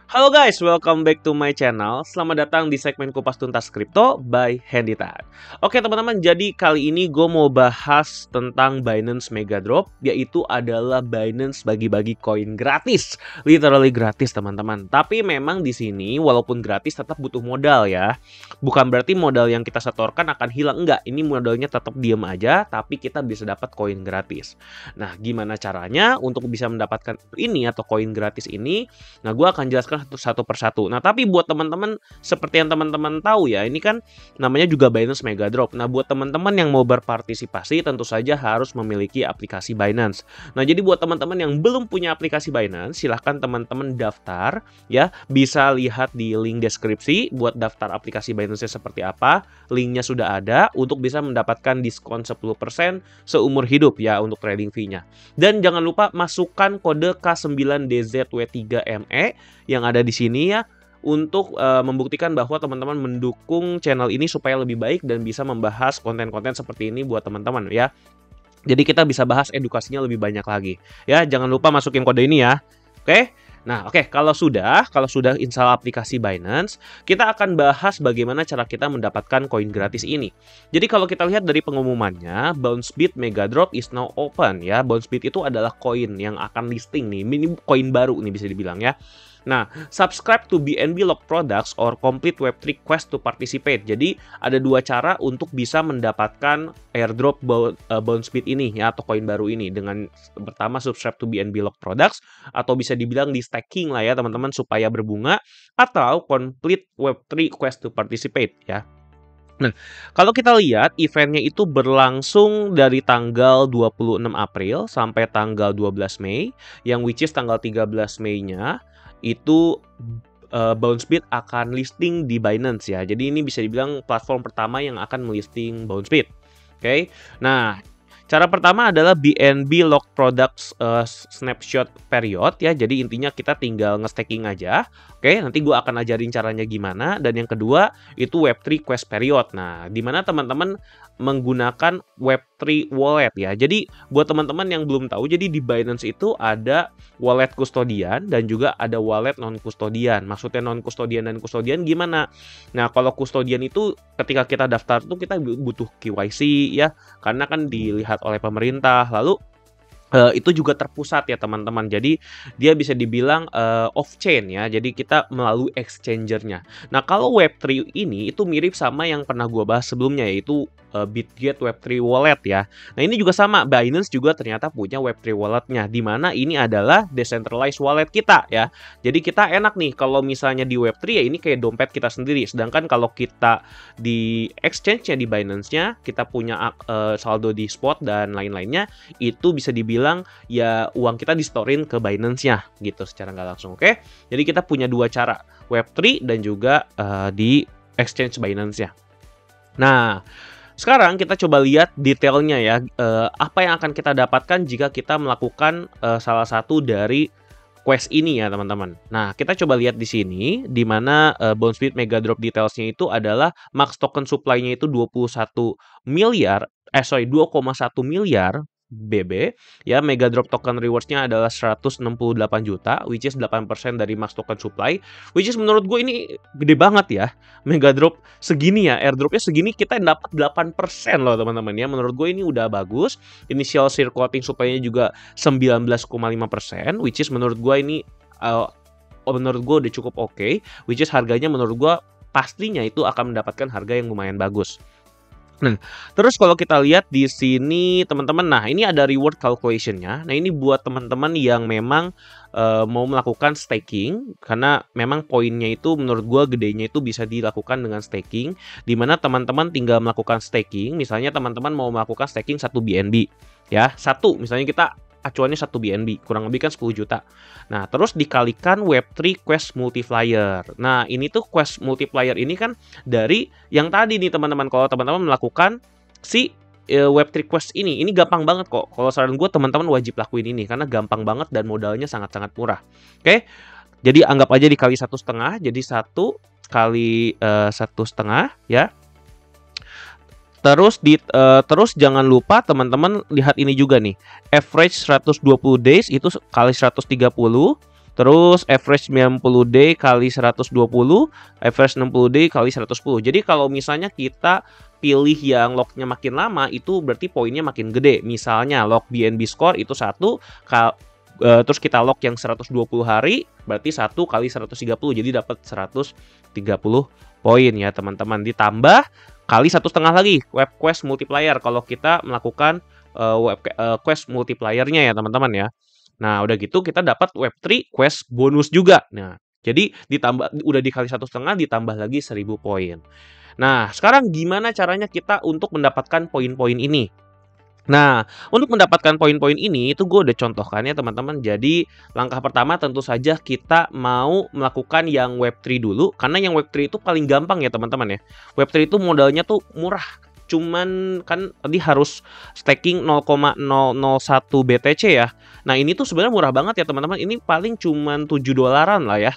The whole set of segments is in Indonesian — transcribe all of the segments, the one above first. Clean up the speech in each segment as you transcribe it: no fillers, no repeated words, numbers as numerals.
Halo guys, welcome back to my channel. Selamat datang di segmen Kupas Tuntas Kripto by Handytan. Oke teman-teman, jadi kali ini gue mau bahas tentang Binance Mega Drop, yaitu adalah Binance bagi-bagi koin gratis, literally gratis teman-teman. Tapi memang di sini walaupun gratis tetap butuh modal ya. Bukan berarti modal yang kita setorkan akan hilang, enggak. Ini modalnya tetap diem aja, tapi kita bisa dapat koin gratis. Nah, gimana caranya untuk bisa mendapatkan ini atau koin gratis ini? Nah, gue akan jelaskan satu persatu. Nah, tapi buat teman-teman seperti yang teman-teman tahu ya, ini kan namanya juga Binance Mega Drop. Nah, buat teman-teman yang mau berpartisipasi tentu saja harus memiliki aplikasi Binance. Nah, jadi buat teman-teman yang belum punya aplikasi Binance, silahkan teman-teman daftar ya. Bisa lihat di link deskripsi buat daftar aplikasi Binance-nya seperti apa. Linknya sudah ada untuk bisa mendapatkan diskon 10% seumur hidup ya untuk trading fee-nya. Dan jangan lupa masukkan kode K9DZW3ME yang ada di sini ya untuk membuktikan bahwa teman-teman mendukung channel ini supaya lebih baik dan bisa membahas konten-konten seperti ini buat teman-teman ya. Jadi kita bisa bahas edukasinya lebih banyak lagi ya. Jangan lupa masukin kode ini ya. Oke? Nah, oke, kalau sudah install aplikasi Binance, kita akan bahas bagaimana cara kita mendapatkan koin gratis ini. Jadi kalau kita lihat dari pengumumannya, Bouncebit Mega Drop is now open ya. Bouncebit itu adalah koin yang akan listing nih. Ini koin baru nih bisa dibilang ya. Nah, subscribe to BNB Lock Products or complete Web3 quest to participate. Jadi, ada dua cara untuk bisa mendapatkan airdrop Bouncebit ini ya, atau koin baru ini. Dengan pertama subscribe to BNB Lock Products, atau bisa dibilang di staking lah ya teman-teman supaya berbunga, atau complete Web3 quest to participate ya. Nah, kalau kita lihat eventnya itu berlangsung dari tanggal 26 April sampai tanggal 12 Mei, yang which is tanggal 13 Mei-nya itu Bouncebit akan listing di Binance ya. Jadi ini bisa dibilang platform pertama yang akan melisting Bouncebit. Oke. Nah, cara pertama adalah BNB Lock Products Snapshot Period ya. Jadi intinya kita tinggal nge-staking aja. Oke, nanti gue akan ajarin caranya gimana. Dan yang kedua itu Web3 Quest Period. Nah, dimana teman-teman menggunakan Web3 Wallet ya. Jadi buat teman-teman yang belum tahu, jadi di Binance itu ada wallet kustodian dan juga ada wallet non-kustodian. Maksudnya non-kustodian dan kustodian gimana? Nah, kalau kustodian itu ketika kita daftar tuh kita butuh KYC ya. Karena kan dilihat oleh pemerintah. Lalu itu juga terpusat ya teman-teman. Jadi dia bisa dibilang off-chain ya. Jadi kita melalui exchangernya. Nah, kalau Web3 ini itu mirip sama yang pernah gue bahas sebelumnya, yaitu Bitget Web3 Wallet ya. Nah, ini juga sama. Binance juga ternyata punya Web3 Walletnya, di mana ini adalah decentralized wallet kita ya. Jadi kita enak nih kalau misalnya di Web3 ya ini kayak dompet kita sendiri. Sedangkan kalau kita di exchange-nya di Binance-nya, kita punya saldo di spot dan lain-lainnya, itu bisa dibilang ya uang kita di-storein ke Binance-nya gitu secara nggak langsung. Oke. Jadi kita punya dua cara, Web3 dan juga di exchange Binance-nya. Nah, sekarang kita coba lihat detailnya ya, apa yang akan kita dapatkan jika kita melakukan salah satu dari quest ini ya teman-teman. Nah, kita coba lihat di sini, di mana Bouncebit Mega Drop detailsnya itu adalah max token supply-nya itu 2,1 miliar BB ya. Mega Drop token rewards-nya adalah 168 juta, which is 8% dari max token supply, which is menurut gue ini gede banget ya. Mega Drop segini ya, airdropnya segini kita dapat 8% loh teman-teman ya. Menurut gue ini udah bagus. Initial circulating supply-nya juga 19,5%, which is menurut gue ini menurut gue udah cukup oke, which is harganya menurut gue pastinya itu akan mendapatkan harga yang lumayan bagus. Nah, terus kalau kita lihat di sini teman-teman, nah ini ada reward calculation-nya. Nah, ini buat teman-teman yang memang mau melakukan staking, karena memang poinnya itu menurut gua gedenya itu bisa dilakukan dengan staking, di mana teman-teman tinggal melakukan staking. Misalnya teman-teman mau melakukan staking 1 BNB ya. Misalnya kita acuannya 1 BNB, kurang lebih kan 10 juta. Nah, terus dikalikan Web3 Quest Multiplier. Nah, ini tuh Quest Multiplier ini kan dari yang tadi nih teman-teman. Kalau teman-teman melakukan si Web3 Quest ini gampang banget kok. Kalau saran gue teman-teman wajib lakuin ini, karena gampang banget dan modalnya sangat-sangat murah. Oke, jadi anggap aja dikali 1,5, jadi 1 kali 1,5 ya. Terus jangan lupa teman-teman lihat ini juga nih. Average 120 days itu kali 130 Terus average 90 day kali 120, average 60 day kali 110. Jadi kalau misalnya kita pilih yang locknya makin lama, itu berarti poinnya makin gede. Misalnya lock BNB score itu 1, terus kita lock yang 120 hari, berarti 1 kali 130, jadi dapat 130 poin ya teman-teman. Ditambah kali 1,5 lagi web quest multiplier kalau kita melakukan quest multipliernya ya teman-teman ya. Nah, udah gitu kita dapat Web3 quest bonus juga. Nah, jadi udah dikali 1,5 ditambah lagi 1000 poin. Nah, sekarang gimana caranya kita untuk mendapatkan poin-poin ini? Nah, untuk mendapatkan poin-poin ini itu gue udah contohkan ya teman-teman. Jadi, langkah pertama tentu saja kita mau melakukan yang Web3 dulu karena yang Web3 itu paling gampang ya teman-teman ya. Web3 itu modalnya tuh murah. Cuman kan tadi harus staking 0,001 BTC ya. Nah, ini tuh sebenarnya murah banget ya teman-teman. Ini paling cuman 7 dolaran lah ya.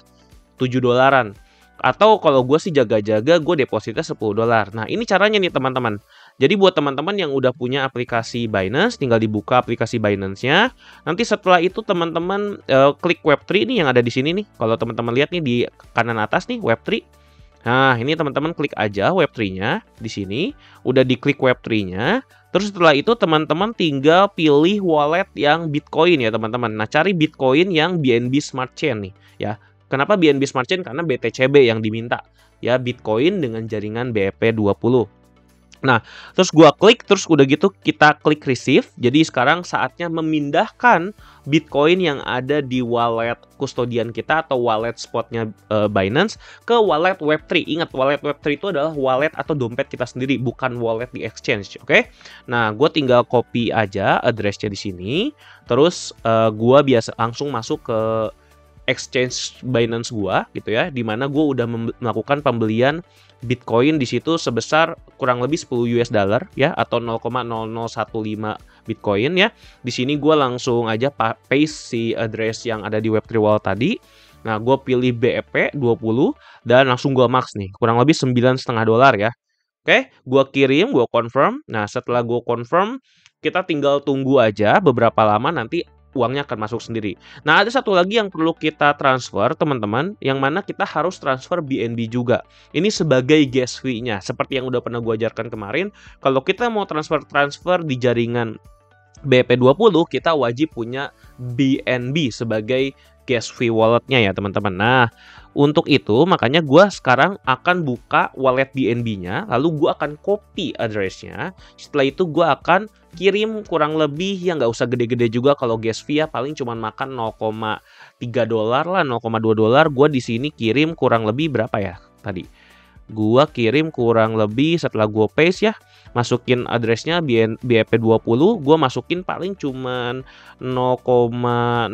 7 dolaran. Atau kalau gue sih jaga-jaga gue depositnya 10 dolar. Nah, ini caranya nih teman-teman. Jadi buat teman-teman yang udah punya aplikasi Binance, tinggal dibuka aplikasi Binance-nya. Nanti setelah itu teman-teman klik Web3 nih yang ada di sini nih. Kalau teman-teman lihat nih di kanan atas nih Web3. Nah, ini teman-teman klik aja Web3-nya di sini. Udah diklik Web3-nya. Terus setelah itu teman-teman tinggal pilih wallet yang Bitcoin ya teman-teman. Nah, cari Bitcoin yang BNB Smart Chain nih ya. Kenapa BNB Smart Chain? Karena BTCB yang diminta. Ya, Bitcoin dengan jaringan BEP20. Nah, terus gua klik, terus udah gitu kita klik receive. Jadi sekarang saatnya memindahkan Bitcoin yang ada di wallet kustodian kita atau wallet spotnya Binance ke wallet Web3. Ingat, wallet Web3 itu adalah wallet atau dompet kita sendiri, bukan wallet di exchange, oke? Nah, gue tinggal copy aja address-nya di sini. Terus gua biasa langsung masuk ke exchange Binance gua gitu ya, dimana gua udah melakukan pembelian Bitcoin di situ sebesar kurang lebih 10 US dollar ya atau 0,0015 Bitcoin ya. Di sini gua langsung aja paste si address yang ada di Web3 Wallet tadi. Nah, gua pilih BEP 20 dan langsung gua max nih, kurang lebih 9,5 dolar ya. Oke, gua kirim, gua confirm. Nah, setelah gua confirm, kita tinggal tunggu aja beberapa lama nanti uangnya akan masuk sendiri. Nah, ada satu lagi yang perlu kita transfer, teman-teman, yang mana kita harus transfer BNB juga. Ini sebagai gas fee-nya, seperti yang udah pernah gue ajarkan kemarin. Kalau kita mau transfer di jaringan BEP20, kita wajib punya BNB sebagai gas fee walletnya ya, teman-teman. Nah, untuk itu makanya gue sekarang akan buka wallet BNB-nya, lalu gue akan copy address-nya. Setelah itu gue akan kirim kurang lebih ya nggak usah gede-gede juga kalau gas fee ya, paling cuma makan 0,3 dolar lah, 0,2 dolar. Gue di sini kirim kurang lebih berapa ya tadi? Gue kirim kurang lebih setelah gue paste ya, masukin address-nya BEP20, gue masukin paling cuman 0,001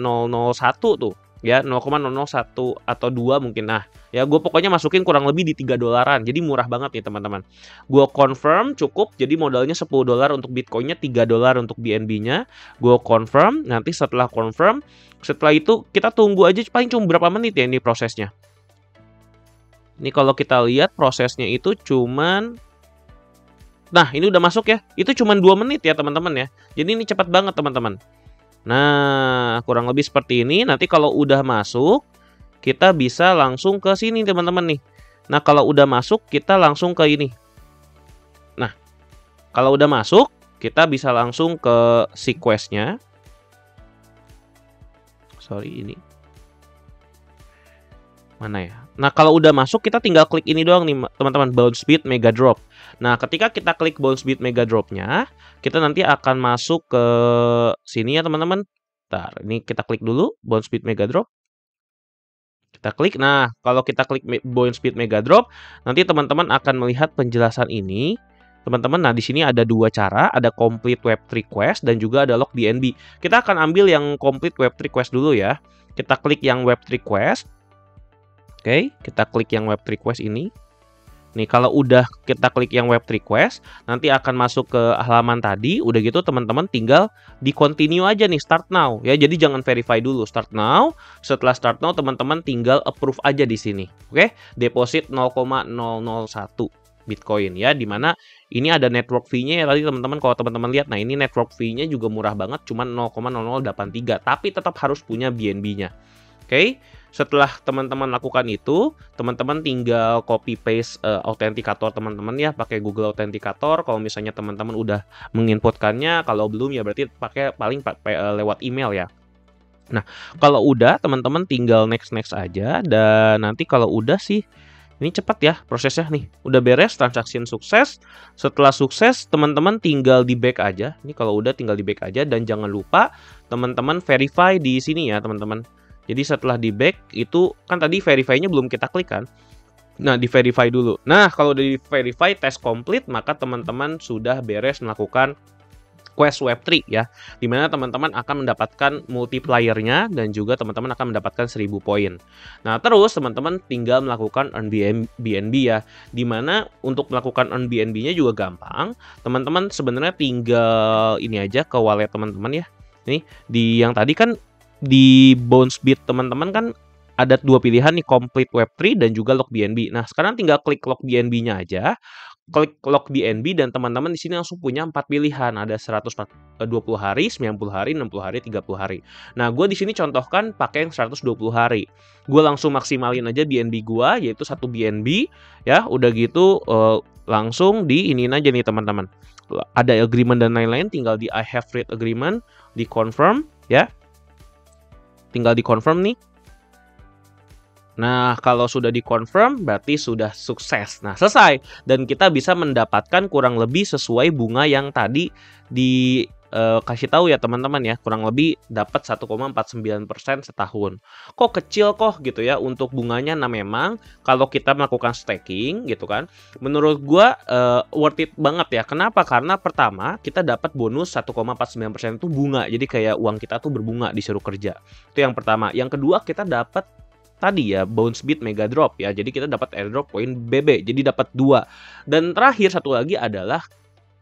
tuh ya, 0,001 atau 2 mungkin. Nah, ya gue pokoknya masukin kurang lebih di 3 dolaran. Jadi murah banget nih teman-teman. Gue confirm cukup. Jadi modalnya 10 dolar untuk Bitcoinnya, 3 dolar untuk BNB-nya. Gue confirm. Nanti setelah confirm, setelah itu kita tunggu aja paling cuma berapa menit ya ini prosesnya. Ini kalau kita lihat prosesnya itu cuman, nah ini udah masuk ya. Itu cuman 2 menit ya teman-teman ya. Jadi ini cepat banget teman-teman. Nah, kurang lebih seperti ini. Nanti kalau udah masuk, kita bisa langsung ke sini teman-teman nih. Nah, kalau udah masuk, kita langsung ke ini. Nah, kalau udah masuk, kita bisa langsung ke si quest-nya. Sorry, ini. Mana ya? Nah, kalau udah masuk, kita tinggal klik ini doang nih teman-teman, Bounce Beat Mega Drop. Nah, ketika kita klik Bounce Beat Mega Drop-nya, kita nanti akan masuk ke sini ya teman-teman. Bentar, ini kita klik dulu Bounce Beat Mega Drop. Kita klik. Nah, kalau kita klik Bounce Beat Mega Drop, nanti teman-teman akan melihat penjelasan ini. Teman-teman, nah di sini ada dua cara, ada Complete Web3 Quest dan juga ada Lock BNB. Kita akan ambil yang Complete Web3 Quest dulu ya. Kita klik yang Web3 Quest. Oke, kita klik yang Web3 Quest ini. Nih, kalau udah kita klik yang Web3 Quest, nanti akan masuk ke halaman tadi. Udah gitu teman-teman tinggal di continue aja nih, start now ya. Jadi jangan verify dulu, start now. Setelah start now teman-teman tinggal approve aja di sini. Oke, deposit 0,001 Bitcoin ya, dimana ini ada network fee-nya ya tadi teman-teman. Kalau teman-teman lihat, nah ini network fee-nya juga murah banget, cuma 0,0083, tapi tetap harus punya BNB-nya. Oke, setelah teman-teman lakukan itu, teman-teman tinggal copy paste autentikator teman-teman ya, pakai Google Authenticator. Kalau misalnya teman-teman udah menginputkannya, kalau belum ya berarti paling lewat email ya. Nah, kalau udah teman-teman tinggal next aja, dan nanti kalau udah sih ini cepat ya prosesnya nih. Udah beres, transaksi sukses. Setelah sukses, teman-teman tinggal di back aja. Ini kalau udah tinggal di back aja, dan jangan lupa teman-teman verify di sini ya, teman-teman. Jadi setelah di back itu kan tadi verify-nya belum kita klik kan. Nah, di verify dulu. Nah, kalau udah di verify tes komplit, maka teman-teman sudah beres melakukan quest Web3 ya, dimana teman-teman akan mendapatkan multiplier-nya dan juga teman-teman akan mendapatkan 1000 poin. Nah, terus teman-teman tinggal melakukan earn BNB ya, dimana untuk melakukan earn BNB-nya juga gampang. Teman-teman sebenarnya tinggal ini aja ke wallet teman-teman ya. Nih, di yang tadi kan di Bouncebit teman-teman kan ada dua pilihan nih, complete Web3 dan juga lock BNB. Nah, sekarang tinggal klik lock BNB-nya aja. Klik lock BNB dan teman-teman di sini langsung punya 4 pilihan. Ada 120 hari, 90 hari, 60 hari, 30 hari. Nah, gue di sini contohkan pakai yang 120 hari. Gue langsung maksimalin aja BNB gue, yaitu 1 BNB. Ya, udah gitu langsung diinin aja nih teman-teman. Ada agreement dan lain-lain, tinggal di I have read agreement, di confirm ya. Tinggal di confirm nih. Nah, kalau sudah di-confirm berarti sudah sukses. Nah, selesai. Dan kita bisa mendapatkan kurang lebih sesuai bunga yang tadi kasih tahu ya teman-teman ya. Kurang lebih dapat 1,49% setahun. Kok kecil kok gitu ya untuk bunganya. Nah, memang kalau kita melakukan staking gitu kan, menurut gua worth it banget ya. Kenapa? Karena pertama, kita dapat bonus 1,49% itu bunga. Jadi kayak uang kita tuh berbunga disuruh kerja. Itu yang pertama. Yang kedua, kita dapat tadi ya Bouncebit Mega Drop ya. Jadi kita dapat airdrop poin BB. Jadi dapat 2. Dan terakhir satu lagi adalah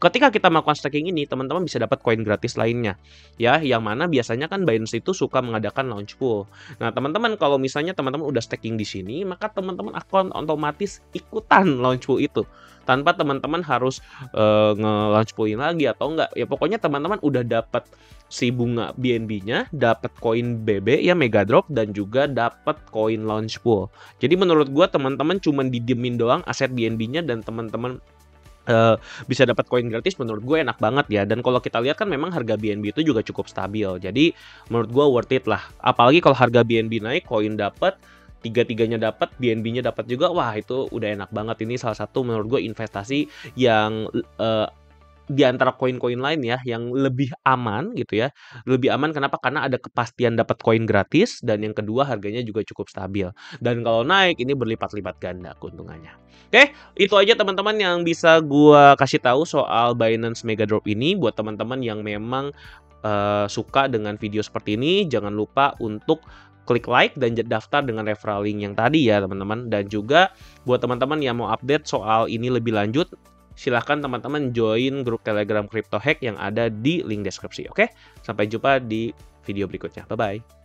ketika kita melakukan staking ini, teman-teman bisa dapat koin gratis lainnya. Ya, yang mana biasanya kan Binance itu suka mengadakan launch pool. Nah, teman-teman kalau misalnya teman-teman udah staking di sini, maka teman-teman akan otomatis ikutan launch pool itu. Tanpa teman-teman harus nge-launch poolin lagi atau enggak. Ya pokoknya teman-teman udah dapat si bunga BNB-nya, dapat koin BB ya Mega Drop, dan juga dapat koin launch pool. Jadi menurut gua teman-teman cuma didiemin doang aset BNB-nya dan teman-teman bisa dapat koin gratis. Menurut gue enak banget ya. Dan kalau kita lihat kan memang harga BNB itu juga cukup stabil. Jadi menurut gue worth it lah. Apalagi kalau harga BNB naik, koin dapat, tiga-tiganya dapat, BNB-nya dapat juga. Wah, itu udah enak banget. Ini salah satu menurut gue investasi yang di antara koin-koin lain ya, yang lebih aman gitu ya. Lebih aman kenapa? Karena ada kepastian dapat koin gratis, dan yang kedua harganya juga cukup stabil. Dan kalau naik ini berlipat-lipat ganda keuntungannya. Oke, itu aja teman-teman yang bisa gua kasih tahu soal Binance Mega Drop ini. Buat teman-teman yang memang suka dengan video seperti ini, jangan lupa untuk klik like dan daftar dengan referral link yang tadi ya teman-teman. Dan juga buat teman-teman yang mau update soal ini lebih lanjut, silahkan teman-teman join grup Telegram Crypto Hack yang ada di link deskripsi. Oke, sampai jumpa di video berikutnya. Bye-bye.